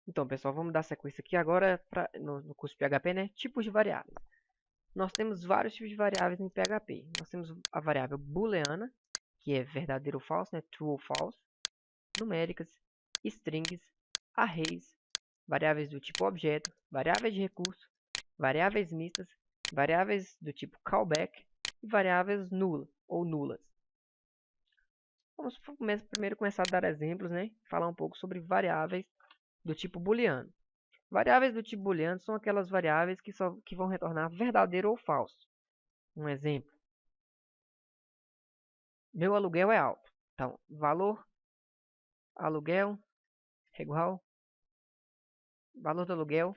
Então, pessoal, vamos dar sequência aqui agora no curso de PHP, né? Tipos de variáveis. Nós temos vários tipos de variáveis em PHP. Nós temos a variável booleana, que é verdadeiro ou falso, né? True ou false. Numéricas, strings, arrays, variáveis do tipo objeto, variáveis de recurso, variáveis mistas, variáveis do tipo callback e variáveis nulas ou nulas. Vamos primeiro começar a dar exemplos, né? Falar um pouco sobre variáveis do tipo booleano. Variáveis do tipo booleano são aquelas variáveis que vão retornar verdadeiro ou falso. Um exemplo: meu aluguel é alto. Então, valor aluguel é igual valor do aluguel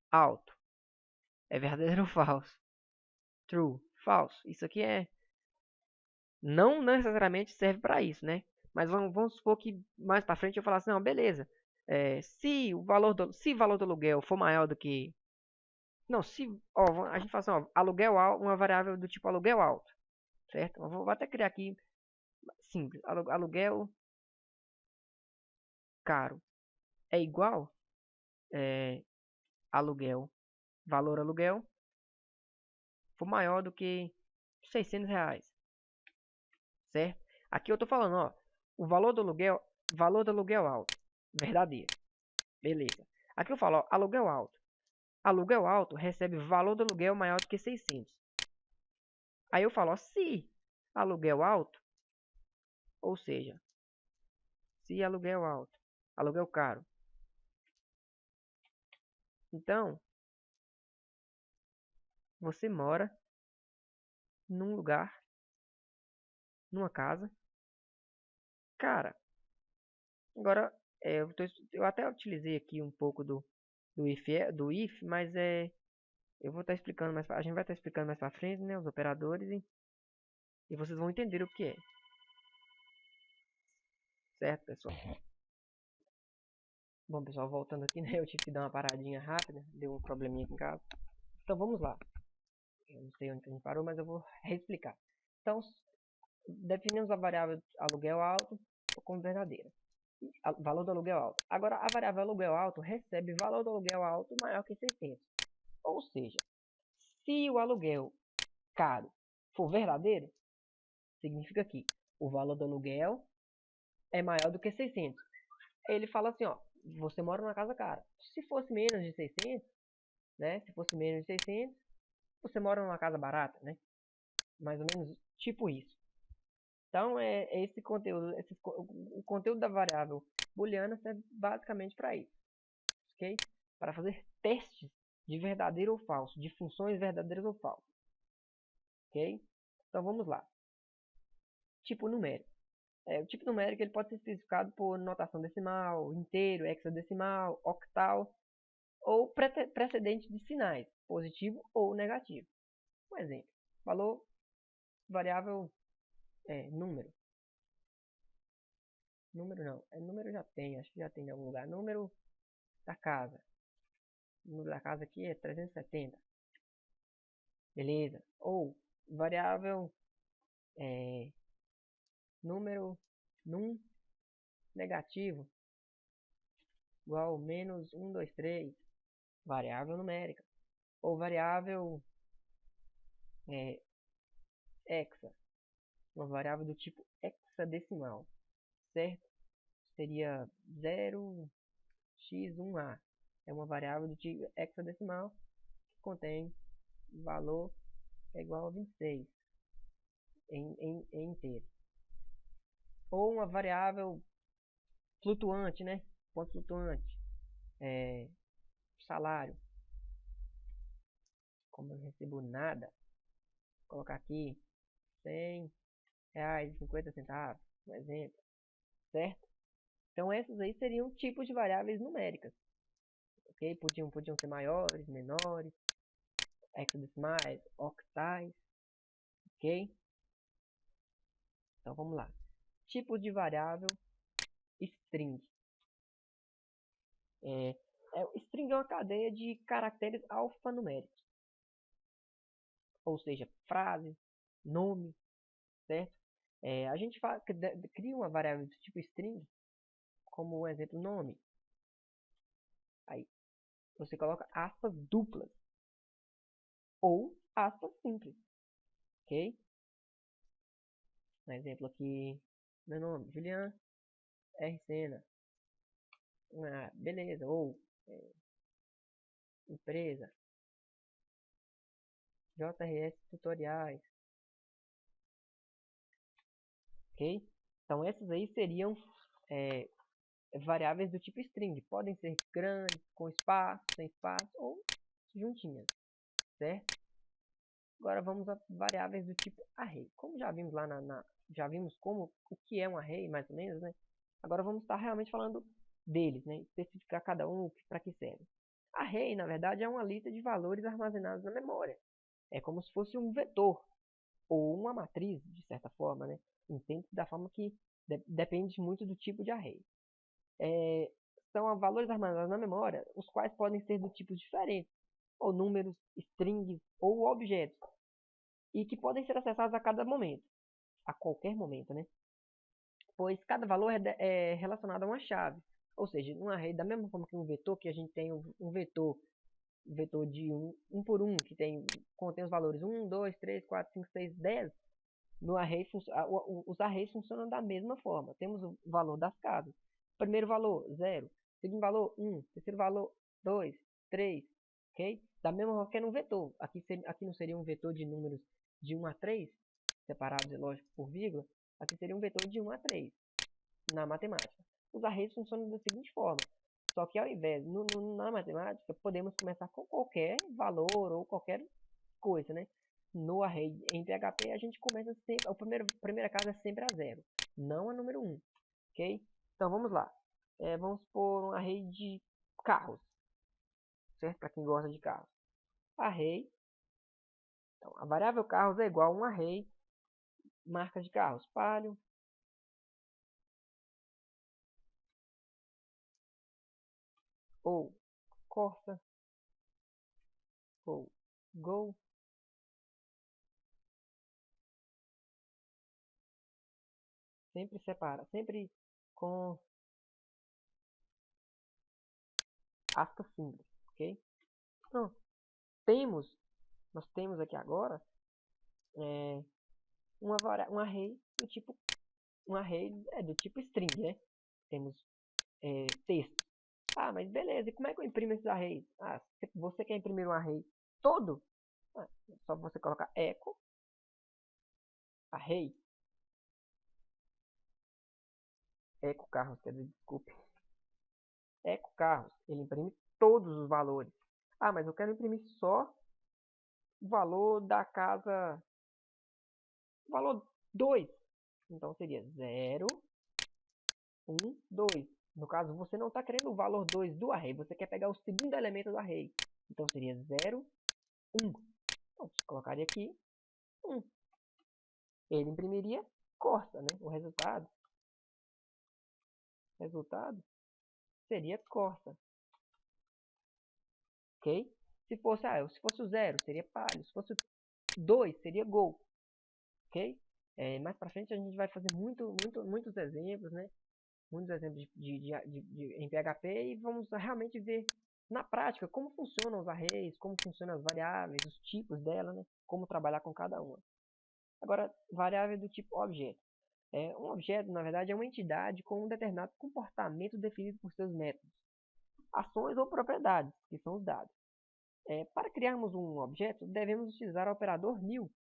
alto. É verdadeiro ou falso? True, falso. Isso aqui não necessariamente serve para isso, né? Mas vamos supor que mais para frente eu falar assim, não, beleza. Se o valor do aluguel for maior do que não, se ó, a gente fala assim, ó, aluguel alto, uma variável do tipo aluguel alto, certo? Eu vou até criar aqui simples. Aluguel caro é igual é, aluguel, valor aluguel for maior do que R$ 600, certo? Aqui eu tô falando, ó, o valor do aluguel alto, verdadeiro, beleza. Aqui eu falo, ó, aluguel alto. Aluguel alto recebe valor do aluguel maior do que 600. Aí eu falo, ó, se aluguel alto, ou seja, se aluguel alto, aluguel caro. Então, você mora num lugar, numa casa. Cara, agora eu até utilizei aqui um pouco do if, mas eu vou estar explicando a gente vai estar explicando mais para frente, né, os operadores e vocês vão entender o que é, certo, pessoal? Bom, pessoal, voltando aqui, né, eu tive que dar uma paradinha rápida, deu um probleminha aqui em casa. Então vamos lá. Eu não sei onde a gente parou, mas eu vou reexplicar. Então, definimos a variável aluguel alto como verdadeira. Valor do aluguel alto. Agora, a variável aluguel alto recebe valor do aluguel alto maior que 600. Ou seja, se o aluguel caro for verdadeiro, significa que o valor do aluguel é maior do que 600. Ele fala assim, ó, você mora numa casa cara. Se fosse menos de 600, né? Se fosse menos de 600, você mora numa casa barata, né? Mais ou menos tipo isso. Então, esse conteúdo, o conteúdo da variável booleana serve basicamente para isso, ok? Para fazer testes de verdadeiro ou falso, de funções verdadeiras ou falsas, ok? Então, vamos lá. Tipo numérico. O tipo numérico ele pode ser especificado por notação decimal, inteiro, hexadecimal, octal ou precedente de sinais, positivo ou negativo. Um exemplo, valor variável número. Número não, número já tem, acho que já tem em algum lugar. Número da casa. O número da casa aqui é 370. Beleza. Ou variável número num negativo igual menos 123. Variável numérica. Ou variável hexa. Uma variável do tipo hexadecimal. Certo? Seria 0x1a. É uma variável do tipo hexadecimal que contém valor igual a 26 em inteiro. Ou uma variável flutuante, né? Ponto flutuante. Salário. Como eu não recebo nada, vou colocar aqui R$ 100,50, um exemplo. Certo? Então essas aí seriam tipos de variáveis numéricas. Ok? Podiam ser maiores, menores, hexadecimais, octais. Ok? Então vamos lá. Tipo de variável string. String é uma cadeia de caracteres alfanuméricos. Ou seja, frase, nome, certo? A gente cria uma variável do tipo string, como um exemplo nome. Aí você coloca aspas duplas ou aspas simples, ok? Um exemplo aqui, meu nome, Julian R. Sena. Ah, beleza, ou empresa, JRS Tutoriais, ok? Então essas aí seriam é, variáveis do tipo string. Podem ser grandes, com espaço, sem espaço ou juntinhas, certo? Agora vamos a variáveis do tipo array. Como já vimos lá já vimos o que é um array, mais ou menos, né? Agora vamos estar realmente falando deles, né? Especificar cada um para que serve. Array, na verdade, é uma lista de valores armazenados na memória. É como se fosse um vetor ou uma matriz, de certa forma, né? Entende da forma que depende muito do tipo de array. São valores armazenados na memória, os quais podem ser de tipos diferentes, ou números, strings ou objetos, e que podem ser acessados a cada momento, a qualquer momento, né? Pois cada valor é relacionado a uma chave, ou seja, um array, da mesma forma que um vetor, que a gente tem um vetor de 1 por 1, que contém os valores 1, 2, 3, 4, 5, 6, 10, no array, os arrays funcionam da mesma forma. Temos o valor das casas. Primeiro valor, 0. Segundo valor, 1. Terceiro valor, 2, 3. Ok? Da mesma forma que no vetor. Aqui não seria um vetor de números de 1 a 3, separados, é lógico, por vírgula. Aqui seria um vetor de 1 a 3, na matemática. Os arrays funcionam da seguinte forma. Só que ao invés, na matemática, podemos começar com qualquer valor ou qualquer coisa, né? No array em PHP a gente começa sempre, a primeira casa é sempre a 0, não a número 1, ok? Então vamos lá, vamos por um array de carros, certo? Para quem gosta de carros. Array, então a variável carros é igual a um array, marca de carros, Palio, ou Corsa, ou Gol, sempre separa, sempre com aspas simples, ok? Pronto. Nós temos aqui agora um array do tipo do tipo string, né? Temos texto. Ah, mas beleza, e como é que eu imprimo esses arrays? Ah, se você quer imprimir um array todo, é só você colocar echo array, echo carros, quer dizer, desculpe, echo carros, ele imprime todos os valores. Ah, mas eu quero imprimir só o valor da casa, o valor 2. Então seria 0, 1, 2. No caso, você não está querendo o valor 2 do array, você quer pegar o segundo elemento do array. Então seria 0, 1. Então, você colocaria aqui 1. Ele imprimiria Corsa, né? O resultado seria Corsa, ok? Se fosse o 0, seria Palio. Se fosse o 2, seria Gol, ok? Mais pra frente a gente vai fazer muitos exemplos, né? Muitos exemplos em PHP e vamos realmente ver na prática como funcionam os arrays, como funcionam as variáveis, os tipos dela, né? Como trabalhar com cada uma. Agora, variável do tipo objeto. Um objeto, na verdade, é uma entidade com um determinado comportamento definido por seus métodos, ações ou propriedades, que são os dados. Para criarmos um objeto, devemos utilizar o operador new.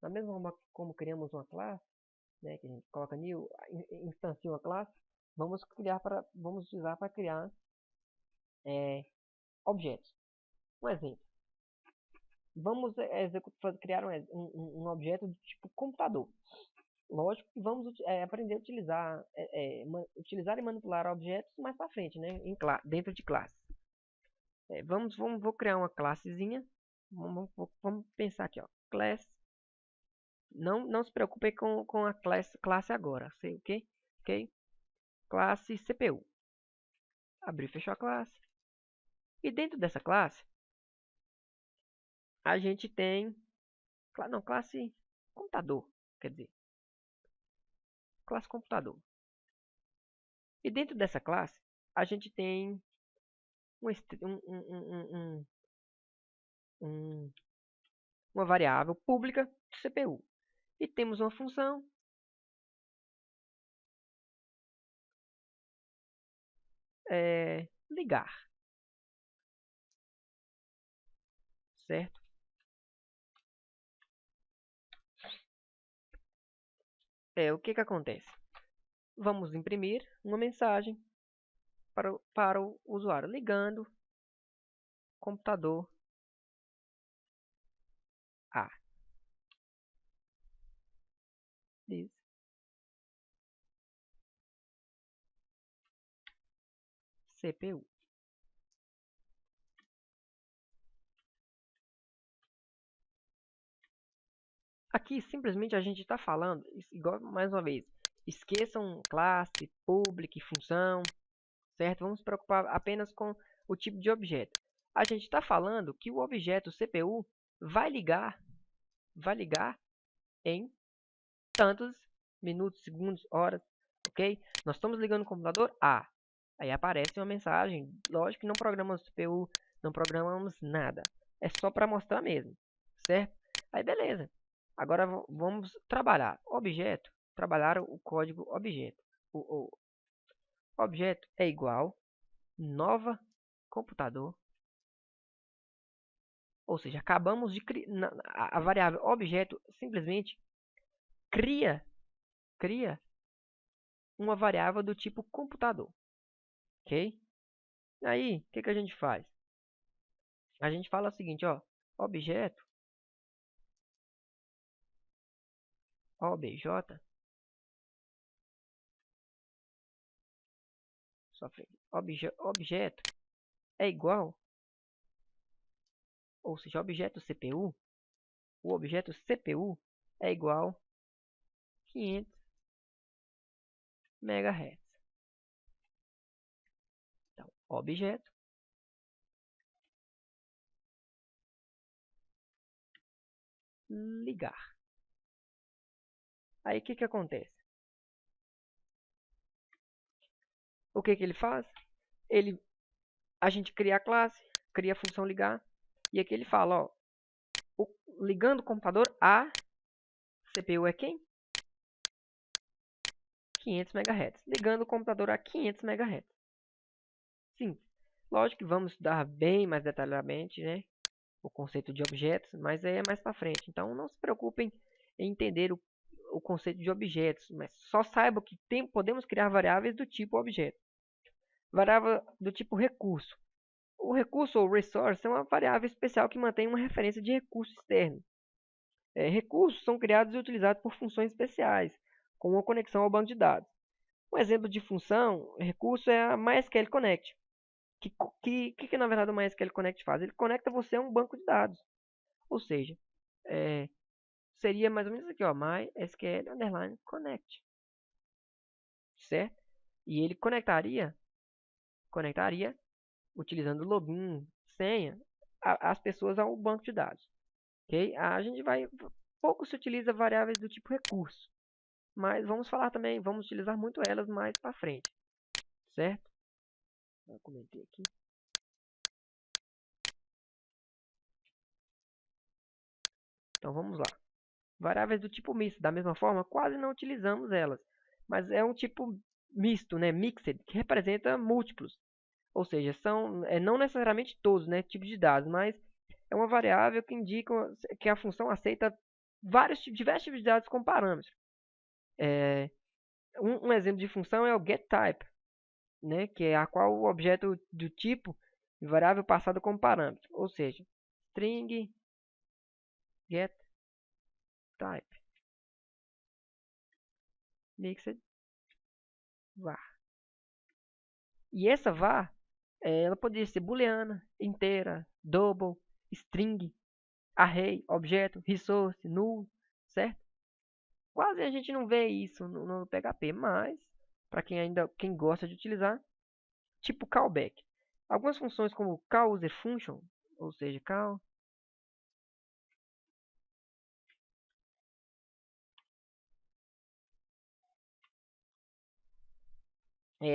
Da mesma forma como criamos uma classe, né, que a gente coloca new, instancia uma classe, vamos utilizar para criar objetos. Um exemplo. Vamos criar um objeto do tipo computador. Lógico que vamos aprender a utilizar e manipular objetos mais para frente, né? Dentro de classes. Vou criar uma classezinha. Vamos pensar aqui, ó. Class. Não se preocupe com a classe agora. Sei o quê? Ok? Classe CPU. Abrir e fechar a classe. E dentro dessa classe, a gente tem... Não, classe computador. Quer dizer, classe computador. E dentro dessa classe, a gente tem uma variável pública do CPU. E temos uma função ligar, certo? O que acontece? Vamos imprimir uma mensagem para o usuário ligando computador A. Diz CPU. Aqui simplesmente a gente está falando, igual mais uma vez, esqueçam classe, public, função, certo? Vamos se preocupar apenas com o tipo de objeto. A gente está falando que o objeto CPU vai ligar em tantos minutos, segundos, horas, ok? Nós estamos ligando o computador A. Aí aparece uma mensagem. Lógico que não programamos CPU, não programamos nada. É só para mostrar mesmo, certo? Aí beleza. Agora vamos trabalhar objeto. Trabalhar o código objeto. O objeto é igual nova computador. Ou seja, acabamos de criar a variável objeto simplesmente cria uma variável do tipo computador, ok? Aí, o que a gente faz? A gente fala o seguinte, ó, objeto obj objeto é igual, ou seja, objeto CPU, o objeto CPU é igual 500 MHz. Então, objeto ligar. Aí, o que acontece? O que ele faz? A gente cria a classe, cria a função ligar, e aqui ele fala, ó, ligando o computador a CPU é quem? 500 MHz. Ligando o computador a 500 MHz. Sim, lógico que vamos estudar bem mais detalhadamente, né, o conceito de objetos, mas é mais para frente. Então não se preocupem em entender o conceito de objetos, mas só saiba que podemos criar variáveis do tipo objeto. Variável do tipo recurso. O recurso ou resource é uma variável especial que mantém uma referência de recurso externo. Recursos são criados e utilizados por funções especiais, como uma conexão ao banco de dados. Um exemplo de função, recurso, é a MySQL Connect. Que na verdade o MySQL Connect faz? Ele conecta você a um banco de dados. Ou seja, é, seria mais ou menos aqui, ó, MySQL underline Connect. Certo? E ele conectaria utilizando login, senha, as pessoas ao banco de dados. Ok? A gente pouco se utiliza variáveis do tipo recurso, mas vamos falar também, vamos utilizar muito elas mais para frente, certo? Eu comentei aqui. Então vamos lá. Variáveis do tipo misto, da mesma forma, quase não utilizamos elas, mas é um tipo misto, né, mixed, que representa múltiplos. Ou seja, são não necessariamente todos, né, tipos de dados, mas é uma variável que indica que a função aceita diversos tipos de dados com parâmetros. Um exemplo de função é o getType, né, que é a qual o objeto do tipo de variável passado como parâmetro. Ou seja, string getType mixed var. E essa var, ela poderia ser booleana, inteira, double, string, array, objeto, resource, null, certo? Quase a gente não vê isso no PHP, mas para quem gosta de utilizar, tipo callback. Algumas funções como call user function, ou seja, call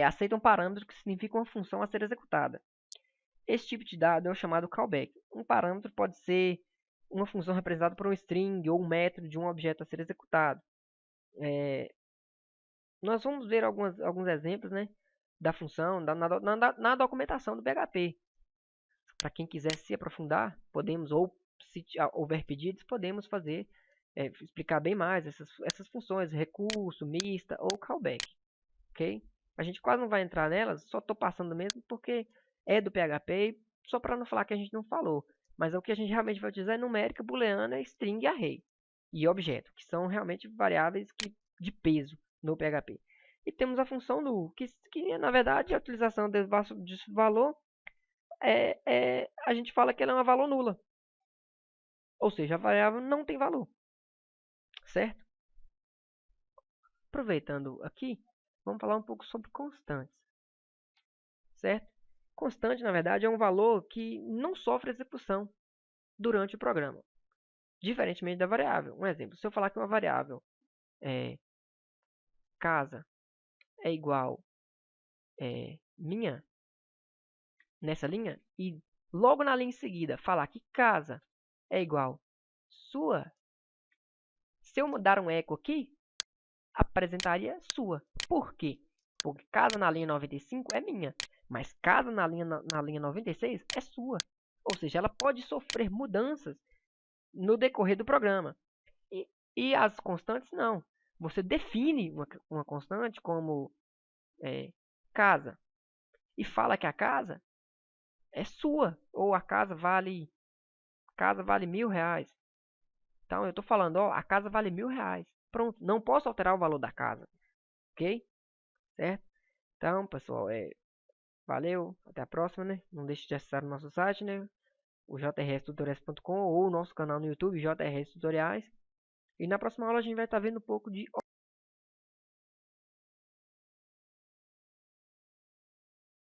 aceitam parâmetros que significam uma função a ser executada. Esse tipo de dado é o chamado callback. Um parâmetro pode ser uma função representada por um string ou um método de um objeto a ser executado. Nós vamos ver alguns exemplos, né, da função na documentação do PHP. Para quem quiser se aprofundar, podemos, ou se houver pedidos, podemos fazer, explicar bem mais essas funções, recurso, mista ou callback. Ok? A gente quase não vai entrar nelas, só estou passando mesmo porque é do PHP, só para não falar que a gente não falou. Mas o que a gente realmente vai utilizar é numérica, booleana, string e array. E objeto, que são realmente variáveis de peso no PHP. E temos a função null, que na verdade a utilização desse valor a gente fala que ela é uma valor nula. Ou seja, a variável não tem valor. Certo? Aproveitando aqui, vamos falar um pouco sobre constantes. Certo? Constante, na verdade, é um valor que não sofre execução durante o programa. Diferentemente da variável. Um exemplo, se eu falar que uma variável casa é igual minha, nessa linha, e logo na linha em seguida falar que casa é igual sua, se eu mudar um eco aqui, apresentaria sua. Por quê? Porque casa na linha 95 é minha, mas casa na linha 96 é sua. Ou seja, ela pode sofrer mudanças no decorrer do programa. E as constantes não. Você define uma constante como casa e fala que a casa é sua, ou a casa vale R$ 1.000. Então eu estou falando, ó, a casa vale R$ 1.000. Pronto, não posso alterar o valor da casa, ok? Certo? Então, pessoal, valeu, até a próxima, né? Não deixe de acessar o nosso site, né? O jrstutoriais.com ou o nosso canal no YouTube, JRS Tutoriais. E na próxima aula a gente vai estar vendo um pouco de